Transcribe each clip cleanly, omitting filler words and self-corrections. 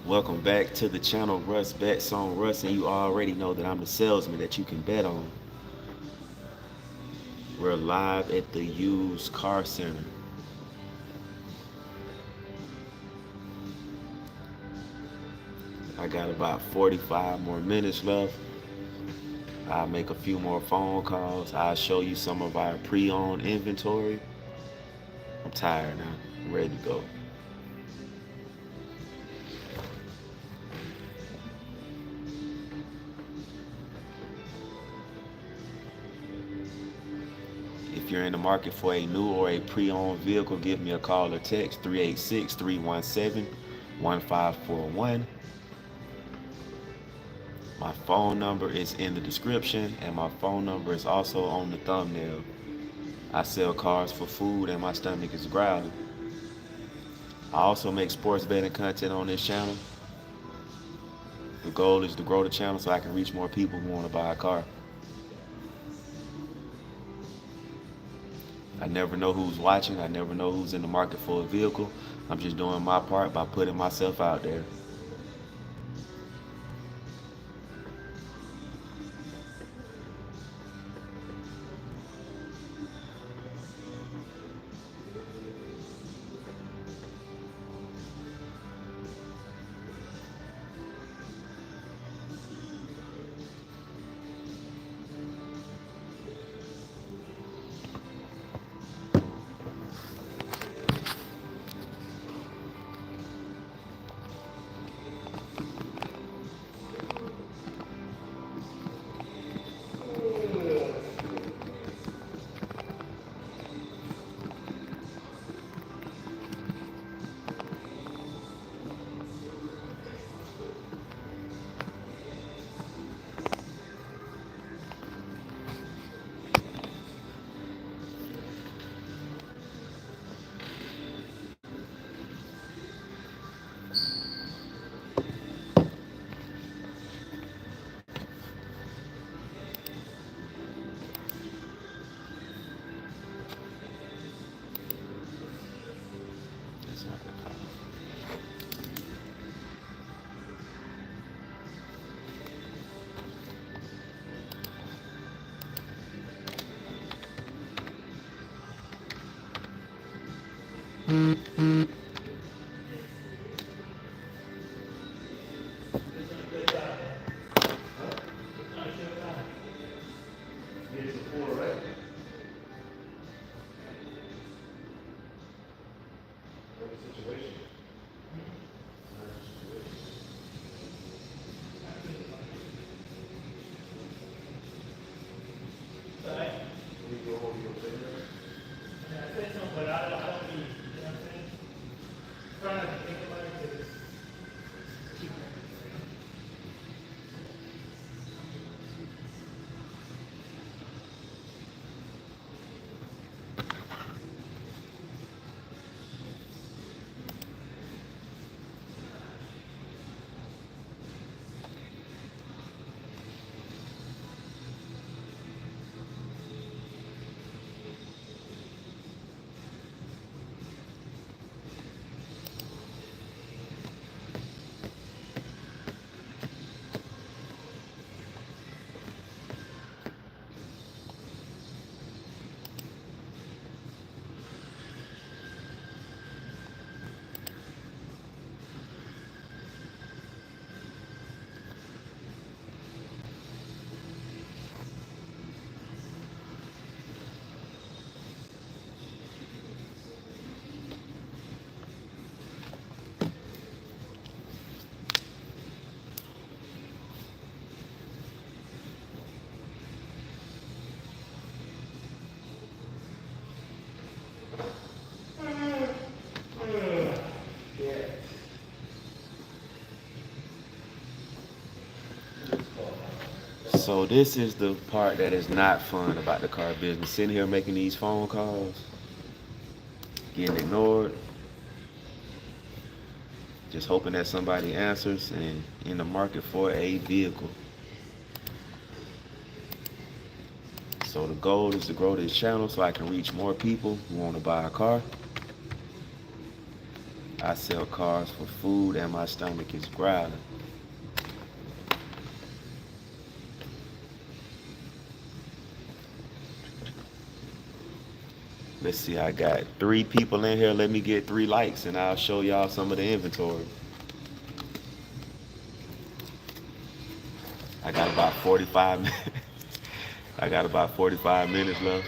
Welcome back to the channel Rus Bets On Rus, and you already know that I'm the salesman that you can bet on. We're live at the used car center. I got about 45 more minutes left. I'll make a few more phone calls. I'll show you some of our pre-owned inventory. I'm tired now. I'm ready to go. If you're in the market for a new or a pre-owned vehicle, give me a call or text 386-317-1541. My phone number is in the description, and my phone number is also on the thumbnail. I sell cars for food, and my stomach is growling. I also make sports betting content on this channel. The goal is to grow the channel so I can reach more people who want to buy a car. I never know who's watching. I never know who's in the market for a vehicle. I'm just doing my part by putting myself out there. So this is the part that is not fun about the car business. Sitting here making these phone calls, getting ignored, just hoping that somebody answers and in the market for a vehicle. So the goal is to grow this channel so I can reach more people who want to buy a car. I sell cars for food and my stomach is growling. Let's see, I got 3 people in here. Let me get 3 likes and I'll show y'all some of the inventory. I got about 45 minutes. I got about 45 minutes left.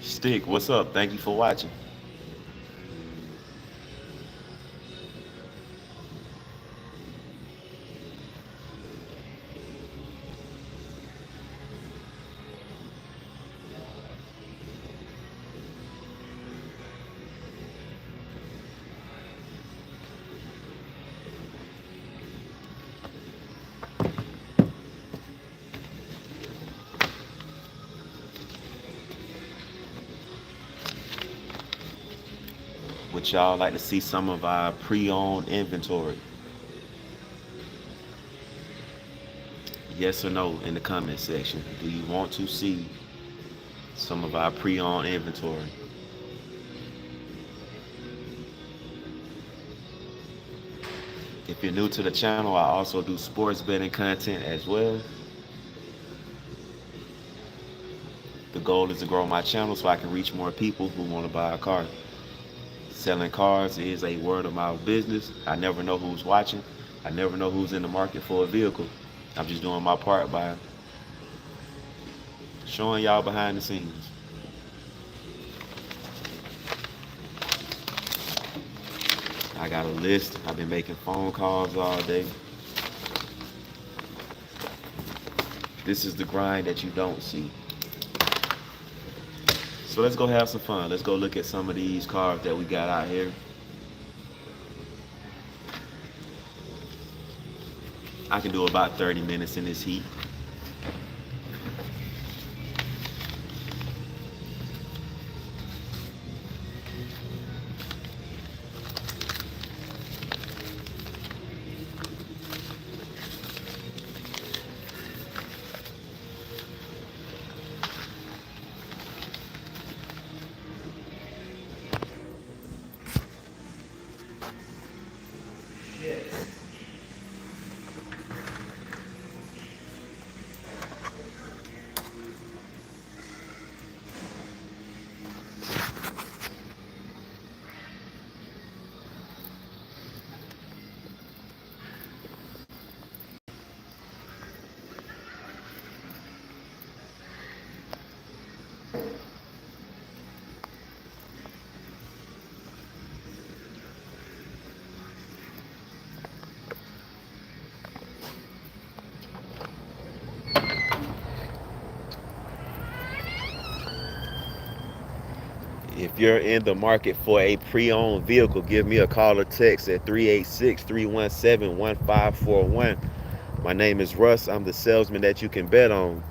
Stick, what's up? Thank you for watching. Would y'all like to see some of our pre-owned inventory? Yes or no in the comment section. Do you want to see some of our pre-owned inventory? If you're new to the channel, I also do sports betting content as well. The goal is to grow my channel so I can reach more people who want to buy a car. Selling cars is a word of mouth business. I never know who's watching. I never know who's in the market for a vehicle. I'm just doing my part by showing y'all behind the scenes. I got a list. I've been making phone calls all day. This is the grind that you don't see. So let's go have some fun. Let's go look at some of these cars that we got out here. I can do about 30 minutes in this heat. you're in the market for a pre-owned vehicle, give me a call or text at 386-317-1541. My name is Russ. I'm the salesman that you can bet on.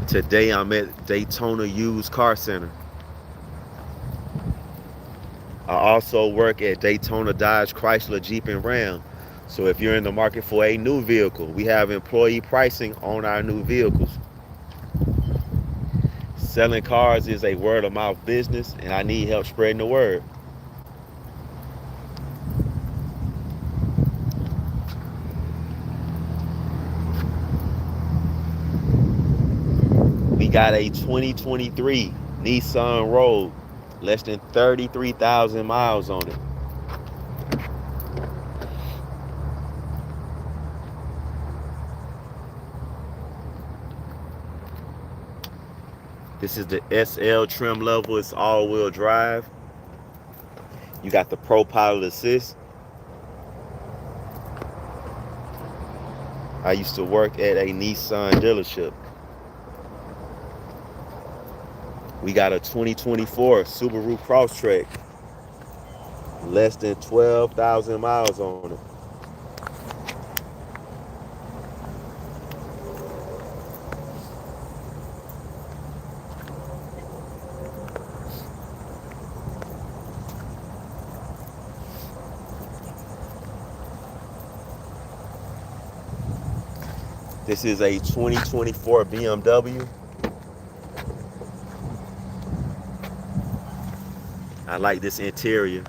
Today I'm at Daytona Used Car Center. I also work at Daytona Dodge Chrysler Jeep and Ram. So if you're in the market for a new vehicle, we have employee pricing on our new vehicles. Selling cars is a word of mouth business, and I need help spreading the word. We got a 2023 Nissan Rogue, less than 33,000 miles on it. This is the SL trim level. It's all-wheel drive. You got the Pro Pilot Assist. I used to work at a Nissan dealership. We got a 2024 Subaru Crosstrek, less than 12,000 miles on it. This is a 2024 BMW. I like this interior.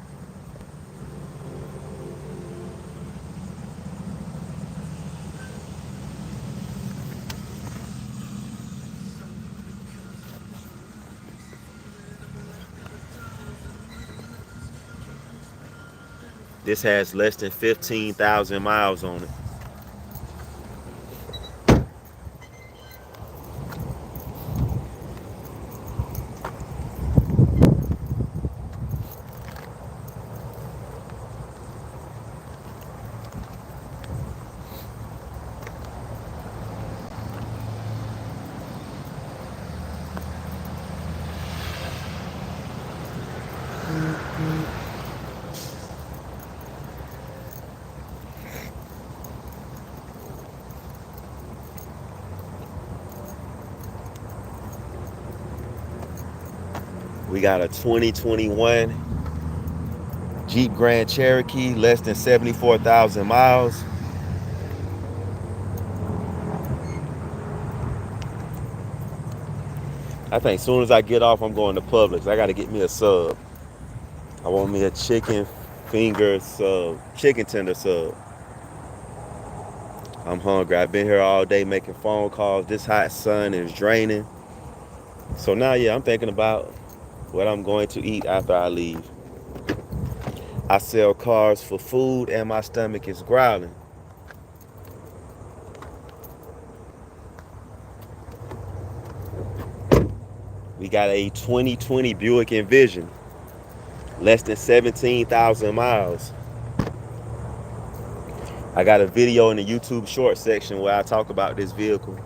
This has less than 15,000 miles on it. We got a 2021 Jeep Grand Cherokee, less than 74,000 miles. I think as soon as I get off, I'm going to Publix. I got to get me a sub. I want me a chicken finger sub, chicken tender sub. I'm hungry. I've been here all day making phone calls. This hot sun is draining. So now, yeah, I'm thinking about what I'm going to eat after I leave. I sell cars for food and my stomach is growling. We got a 2020 Buick Envision, less than 17,000 miles. I got a video in the YouTube short section where I talk about this vehicle.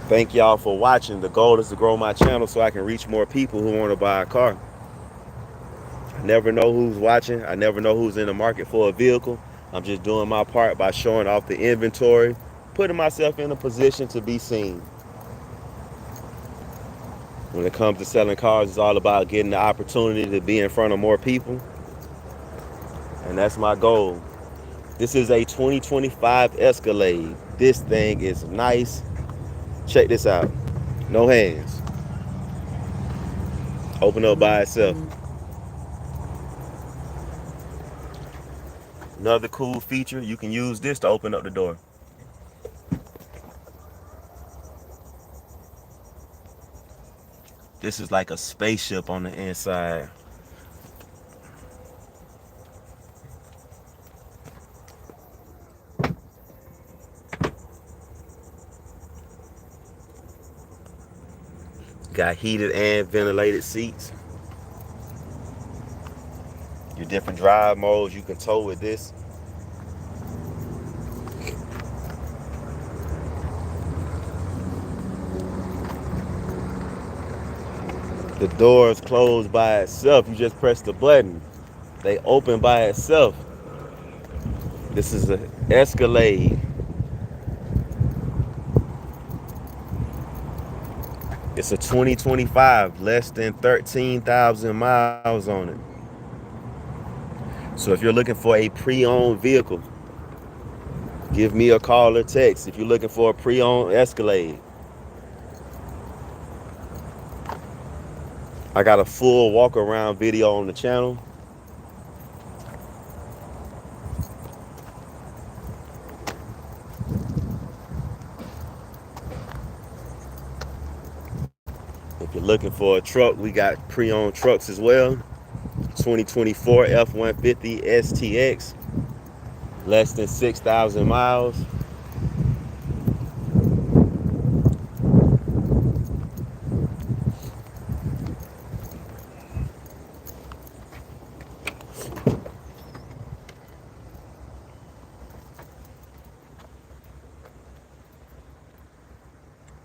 Thank y'all for watching. The goal is to grow my channel so I can reach more people who want to buy a car. I never know who's watching. I never know who's in the market for a vehicle. I'm just doing my part by showing off the inventory, putting myself in a position to be seen. When it comes to selling cars, it's all about getting the opportunity to be in front of more people. And that's my goal. This is a 2025 Escalade. This thing is nice. Check this out. No hands. Open up by itself. Another cool feature, you can use this to open up the door. This is like a spaceship on the inside. Got heated and ventilated seats. Your different drive modes you can tow with this. The doors close by itself. You just press the button. They open by itself. This is an Escalade. It's a 2025, less than 13,000 miles on it. So if you're looking for a pre-owned vehicle, give me a call or text. If you're looking for a pre-owned Escalade, I got a full walk around video on the channel. If you're looking for a truck, we got pre-owned trucks as well. 2024 F-150 STX, less than 6,000 miles.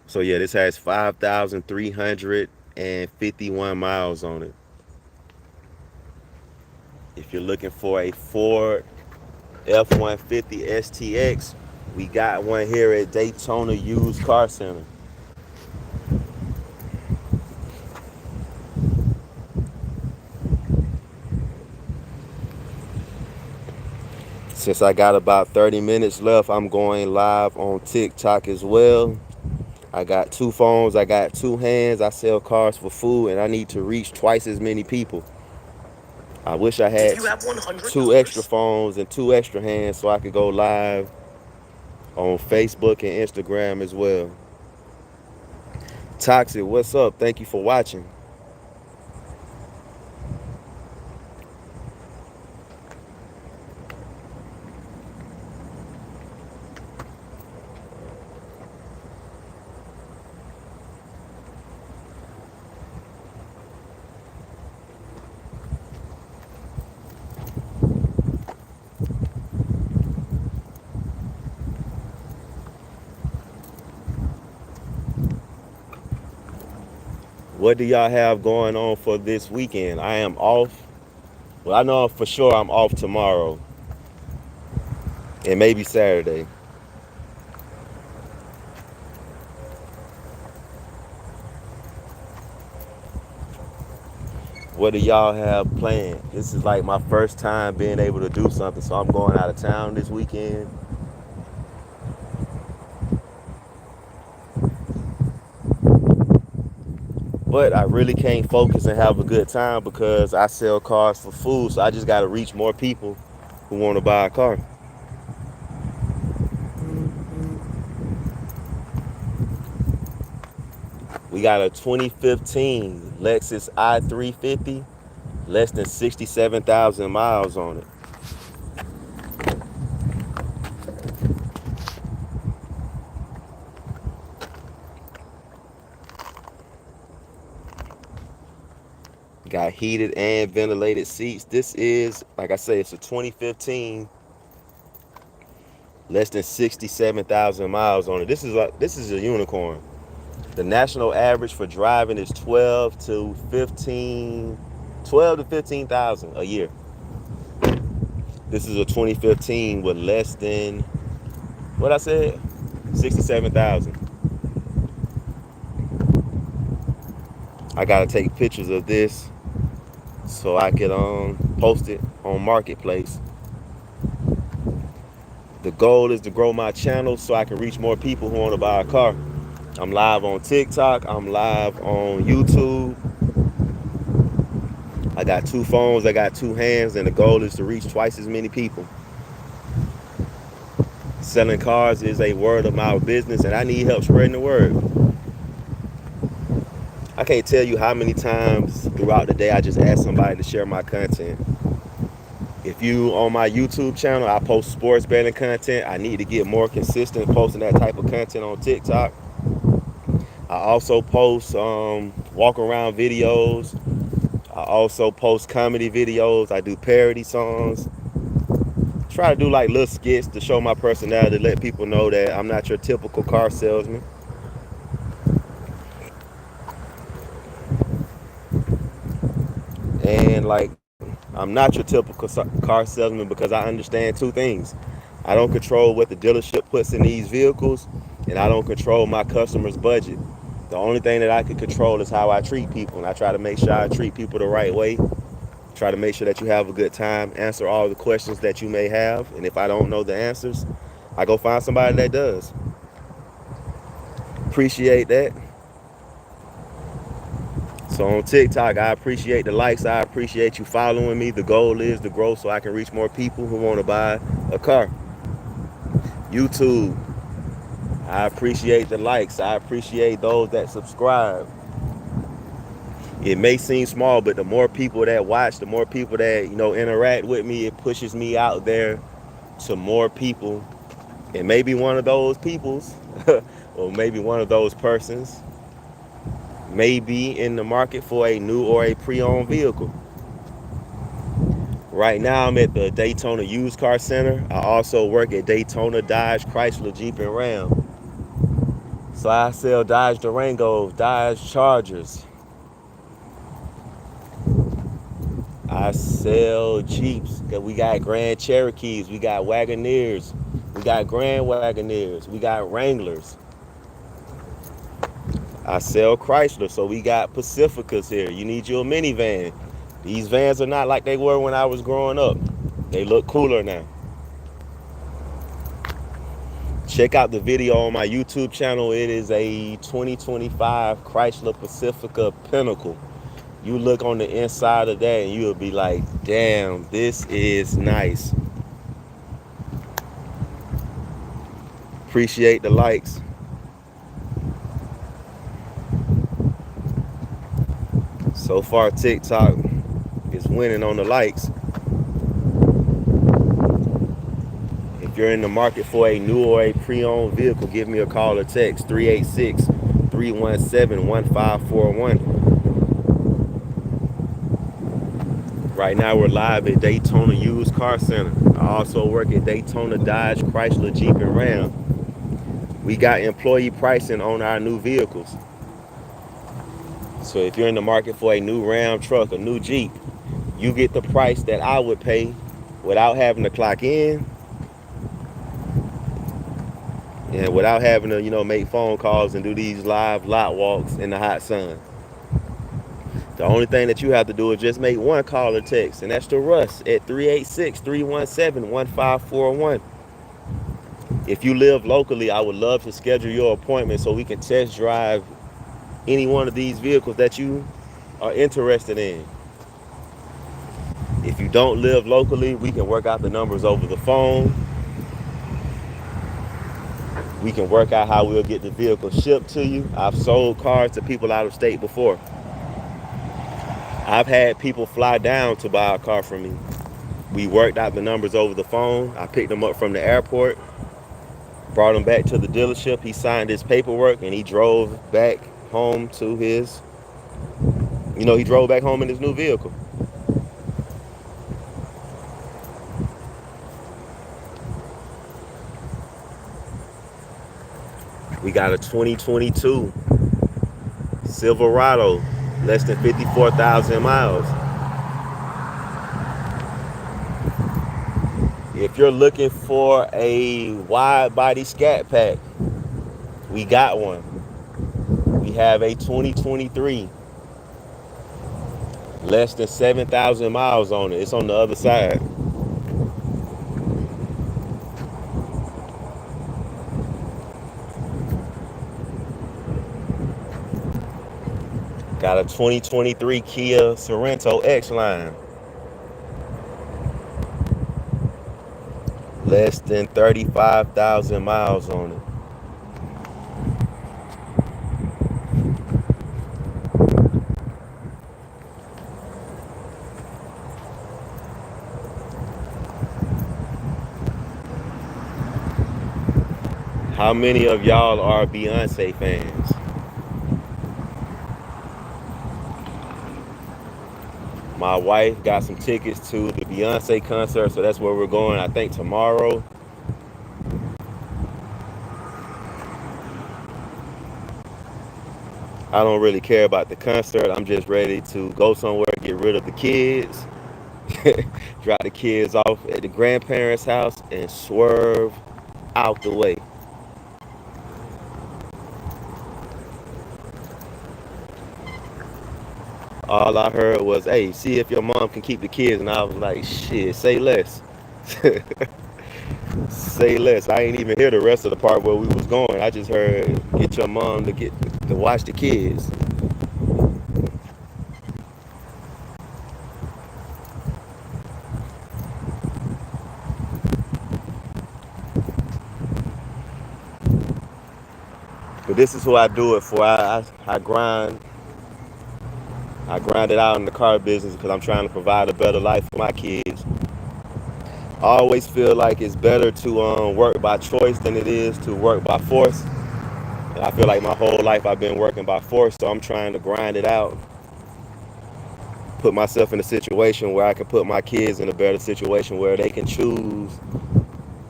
So yeah, this has 5,351 miles on it. If you're looking for a Ford F-150 STX, we got one here at Daytona Used Car Center. Since I got about 30 minutes left, I'm going live on TikTok as well. I got two phones, I got two hands, I sell cars for food, and I need to reach twice as many people. I wish I had two extra phones and two extra hands so I could go live on Facebook and Instagram as well. Toxic, what's up? Thank you for watching. What do y'all have going on for this weekend? I am off. Well, I know for sure I'm off tomorrow and maybe Saturday. What do y'all have planned? This is like my first time being able to do something, so I'm going out of town this weekend. But I really can't focus and have a good time because I sell cars for food, so I just got to reach more people who want to buy a car. We got a 2015 Lexus i350, less than 67,000 miles on it. Got heated and ventilated seats. This is, like I say, it's a 2015, less than 67,000 miles on it. This is a unicorn. The national average for driving is 12 to 15,000 a year. This is a 2015 with less than, what I said, 67,000. I gotta take pictures of this so I could post it on Marketplace. The goal is to grow my channel so I can reach more people who want to buy a car. I'm live on TikTok. I'm live on YouTube. I got two phones. I got two hands. And the goal is to reach twice as many people. Selling cars is a word of mouth business, and I need help spreading the word. I can't tell you how many times throughout the day I just ask somebody to share my content. If you on my YouTube channel, I post sports betting content. I need to get more consistent posting that type of content on TikTok. I also post walk around videos. I also post comedy videos. I do parody songs. Try to do like little skits to show my personality, to let people know that I'm not your typical car salesman. And like, I'm not your typical car salesman because I understand two things. I don't control what the dealership puts in these vehicles, and I don't control my customer's budget. The only thing that I can control is how I treat people, and I try to make sure I treat people the right way. Try to make sure that you have a good time, answer all the questions that you may have, and if I don't know the answers, I go find somebody that does. Appreciate that. So on TikTok, I appreciate the likes. I appreciate you following me. The goal is to grow so I can reach more people who want to buy a car. YouTube, I appreciate the likes. I appreciate those that subscribe. It may seem small, but the more people that watch, the more people that, interact with me, it pushes me out there to more people. And maybe one of those peoples, or maybe one of those persons, may be in the market for a new or a pre-owned vehicle. Right now, I'm at the Daytona Used Car Center. I also work at Daytona Dodge, Chrysler, Jeep, and Ram. So I sell Dodge Durangos, Dodge Chargers. I sell Jeeps. We got Grand Cherokees. We got Wagoneers. We got Grand Wagoneers. We got Wranglers. I sell Chrysler. So we got Pacificas here. You need your minivan. These vans are not like they were when I was growing up. They look cooler now. Check out the video on my YouTube channel. It is a 2025 Chrysler Pacifica Pinnacle. You look on the inside of that and you'll be like, damn, this is nice. Appreciate the likes. So far, TikTok is winning on the likes. If you're in the market for a new or a pre-owned vehicle, give me a call or text 386-317-1541. Right now we're live at Daytona Used Car Center. I also work at Daytona Dodge, Chrysler, Jeep, and Ram. We got employee pricing on our new vehicles. So if you're in the market for a new Ram truck, a new Jeep, you get the price that I would pay without having to clock in and without having to, make phone calls and do these live lot walks in the hot sun. The only thing that you have to do is just make one call or text, and that's to Rus at 386-317-1541. If you live locally, I would love to schedule your appointment so we can test drive any one of these vehicles that you are interested in. If you don't live locally, we can work out the numbers over the phone. We can work out how we'll get the vehicle shipped to you. I've sold cars to people out of state before. I've had people fly down to buy a car from me. We worked out the numbers over the phone. I picked them up from the airport, brought him back to the dealership. He signed his paperwork and he drove back home to his, he drove back home in his new vehicle. We got a 2022 Silverado, less than 54,000 miles. If you're looking for a wide body scat pack, we got one. We have a 2023, less than 7,000 miles on it. It's on the other side. Got a 2023 Kia Sorento X-Line. Less than 35,000 miles on it. How many of y'all are Beyonce fans? My wife got some tickets to the Beyonce concert, so that's where we're going, I think, tomorrow. I don't really care about the concert. I'm just ready to go somewhere, get rid of the kids, drop the kids off at the grandparents' house, and swerve out the way. All I heard was, "Hey, see if your mom can keep the kids," and I was like, "Shit, say less." Say less. I ain't even hear the rest of the part where we was going. I just heard, "Get your mom to watch the kids." But this is who I do it for. I grind it out in the car business because I'm trying to provide a better life for my kids. I always feel like it's better to work by choice than it is to work by force. And I feel like my whole life I've been working by force, so I'm trying to grind it out, put myself in a situation where I can put my kids in a better situation where they can choose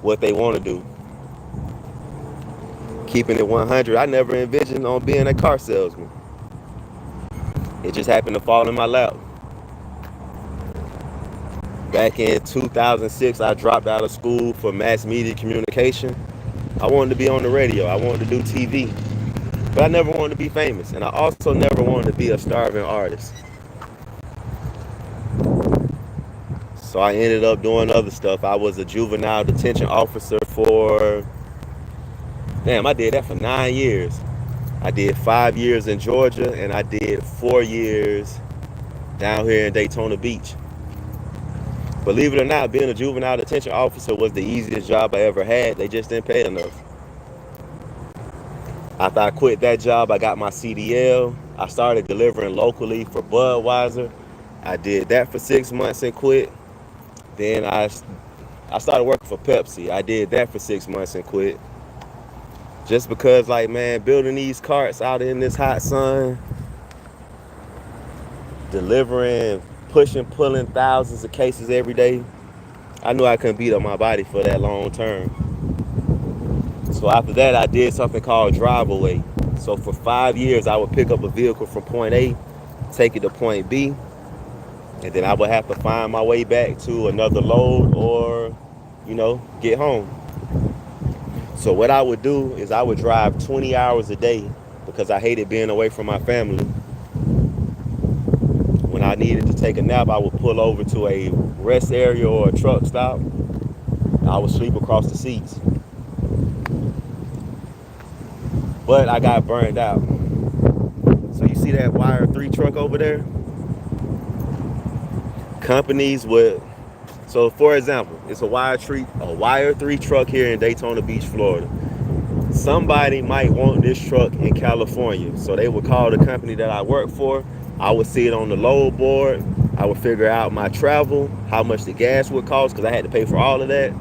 what they want to do. Keeping it 100, I never envisioned on being a car salesman. It just happened to fall in my lap. Back in 2006, I dropped out of school for mass media communication. I wanted to be on the radio. I wanted to do TV. But I never wanted to be famous. And I also never wanted to be a starving artist. So I ended up doing other stuff. I was a juvenile detention officer for, damn, I did that for 9 years. I did 5 years in Georgia, and I did 4 years down here in Daytona Beach. Believe it or not, being a juvenile detention officer was the easiest job I ever had. They just didn't pay enough. After I quit that job, I got my CDL. I started delivering locally for Budweiser. I did that for 6 months and quit. Then I started working for Pepsi. I did that for 6 months and quit. Just because, like, man, building these carts out in this hot sun, delivering, pushing, pulling thousands of cases every day, I knew I couldn't beat up my body for that long term. So after that, I did something called drive away. So for 5 years, I would pick up a vehicle from point A, take it to point B, and then I would have to find my way back to another load or, get home. So what I would do is I would drive 20 hours a day because I hated being away from my family. When I needed to take a nap, I would pull over to a rest area or a truck stop. I would sleep across the seats. But I got burned out. So you see that Wire 3 truck over there? Companies would, so for example, it's a Wire 3 truck here in Daytona Beach, Florida. Somebody might want this truck in California. So they would call the company that I work for. I would see it on the load board. I would figure out my travel, how much the gas would cost, because I had to pay for all of that.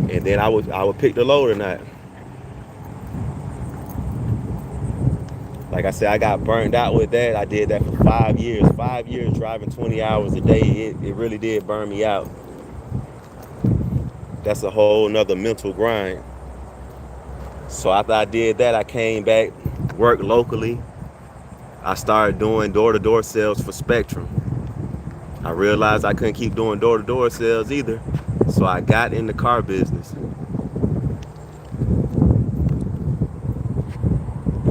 And then I would pick the load or not. Like I said, I got burned out with that. I did that for 5 years. 5 years driving 20 hours a day. It really did burn me out. That's a whole nother mental grind. So after I did that, I came back, worked locally. I started doing door-to-door sales for Spectrum. I realized I couldn't keep doing door-to-door sales either. So I got in the car business.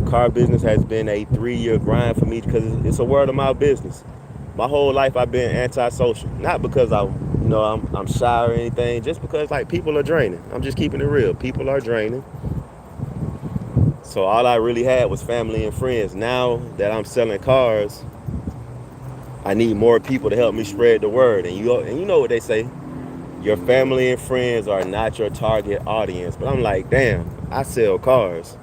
Car business has been a 3-year grind for me because it's a word of mouth business. My whole life I've been antisocial, not because I'm shy or anything, just because like people are draining. I'm just keeping it real. People are draining. So all I really had was family and friends. Now that I'm selling cars, I need more people to help me spread the word. And you know what they say, your family and friends are not your target audience. But I'm like, damn, I sell cars.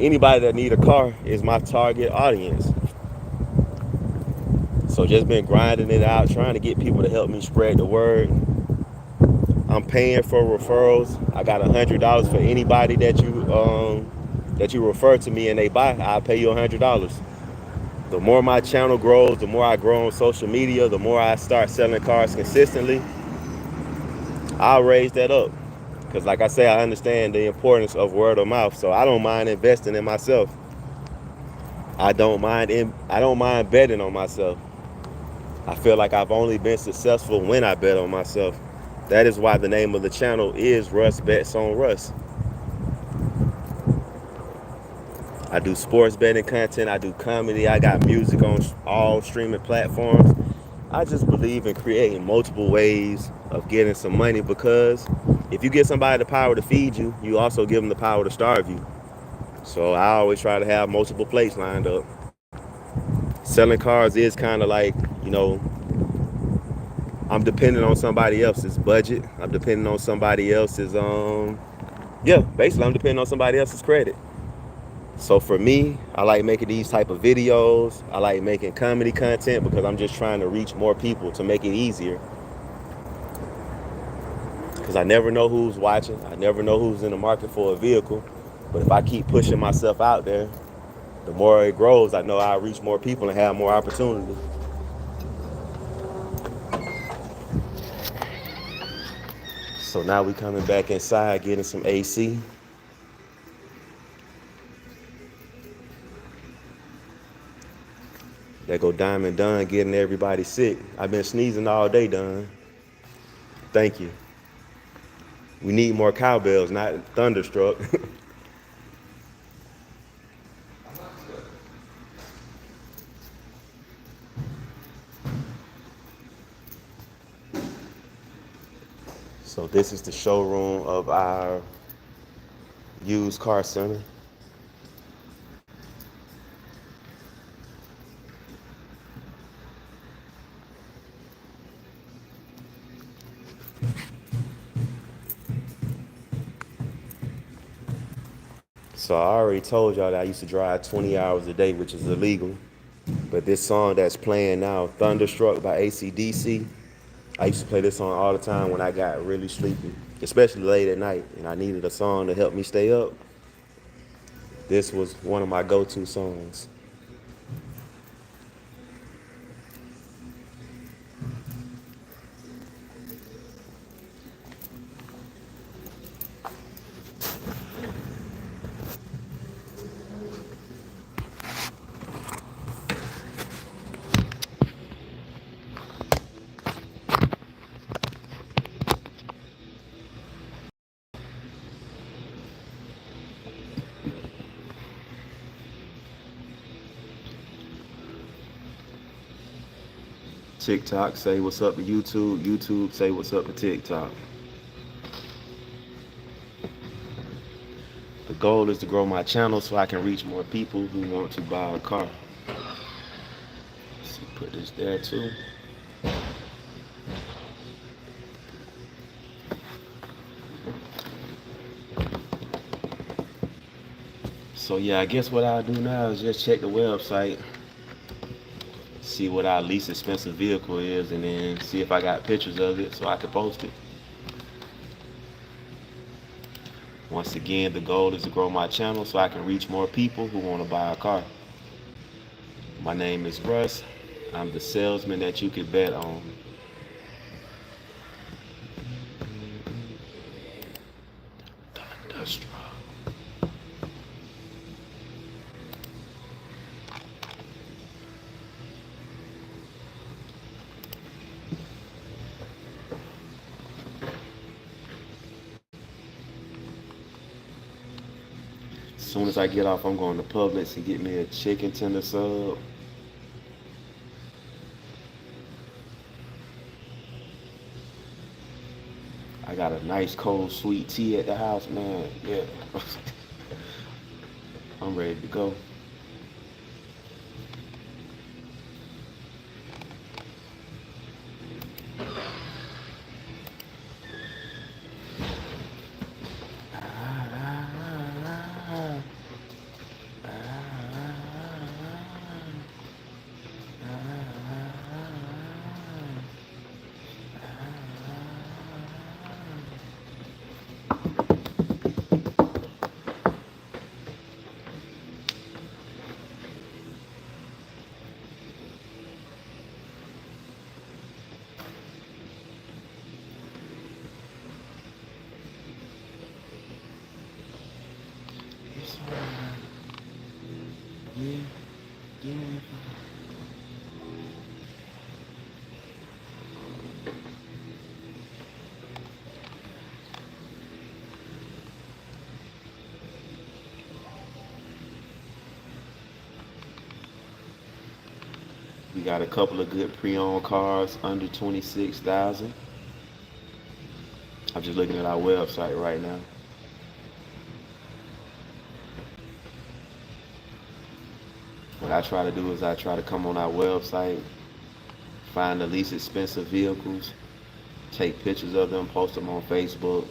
Anybody that need a car is my target audience. So just been grinding it out, trying to get people to help me spread the word. I'm paying for referrals. I got $100 for anybody that you refer to me and they buy. I'll pay you $100. The more my channel grows, the more I grow on social media, the more I start selling cars consistently, I'll raise that up. Because like I say, I understand the importance of word of mouth. So I don't mind investing in myself. I don't mind betting on myself. I feel like I've only been successful when I bet on myself. That is why the name of the channel is Rus Bets On Rus. I do sports betting content. I do comedy. I got music on all streaming platforms. I just believe in creating multiple ways of getting some money, because if you give somebody the power to feed you, you also give them the power to starve you. So I always try to have multiple plates lined up. Selling cars is kind of like, you know, I'm depending on somebody else's budget. I'm depending on somebody else's yeah, basically I'm depending on somebody else's credit. So for me, I like making these type of videos. I like making comedy content because I'm just trying to reach more people to make it easier. Because I never know who's watching. I never know who's in the market for a vehicle. But if I keep pushing myself out there, the more it grows, I know I'll reach more people and have more opportunity. So now we coming back inside, getting some AC. There go Diamond Dunn getting everybody sick. I've been sneezing all day, Dunn. Thank you. We need more cowbells, not thunderstruck. So this is the showroom of our used car center. So I already told y'all that I used to drive 20 hours a day, which is illegal. But this song that's playing now, Thunderstruck by AC/DC, I used to play this song all the time when I got really sleepy, especially late at night, and I needed a song to help me stay up. This was one of my go-to songs. TikTok say what's up to YouTube. YouTube say what's up to TikTok. The goal is to grow my channel so I can reach more people who want to buy a car. Let's put this there too. So yeah, I guess what I'll do now is just check the website, see what our least expensive vehicle is, and then see if I got pictures of it so I can post it. Once again, the goal is to grow my channel so I can reach more people who want to buy a car. My name is Rus. I'm the salesman that you could bet on. Thunderstruck. As soon as I get off, I'm going to Publix and get me a chicken tender sub. I got a nice cold sweet tea at the house, man. Yeah. I'm ready to go. It's alright. Yeah, yeah. We got a couple of good pre-owned cars under 26,000. I'm just looking at our website right now. What I try to do is I try to come on our website, find the least expensive vehicles, take pictures of them, post them on Facebook.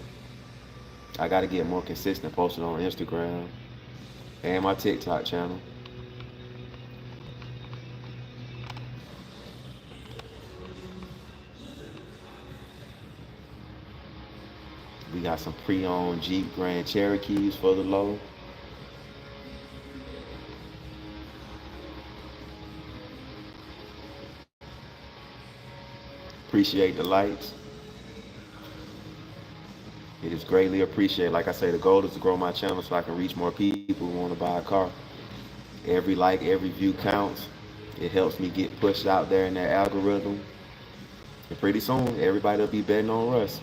I got to get more consistent posting on Instagram and my TikTok channel. We got some pre-owned Jeep Grand Cherokees for the low. Appreciate the likes. It is greatly appreciated. Like I say, the goal is to grow my channel so I can reach more people who want to buy a car. Every like, every view counts. It helps me get pushed out there in that algorithm. And pretty soon, everybody will be betting on Rus.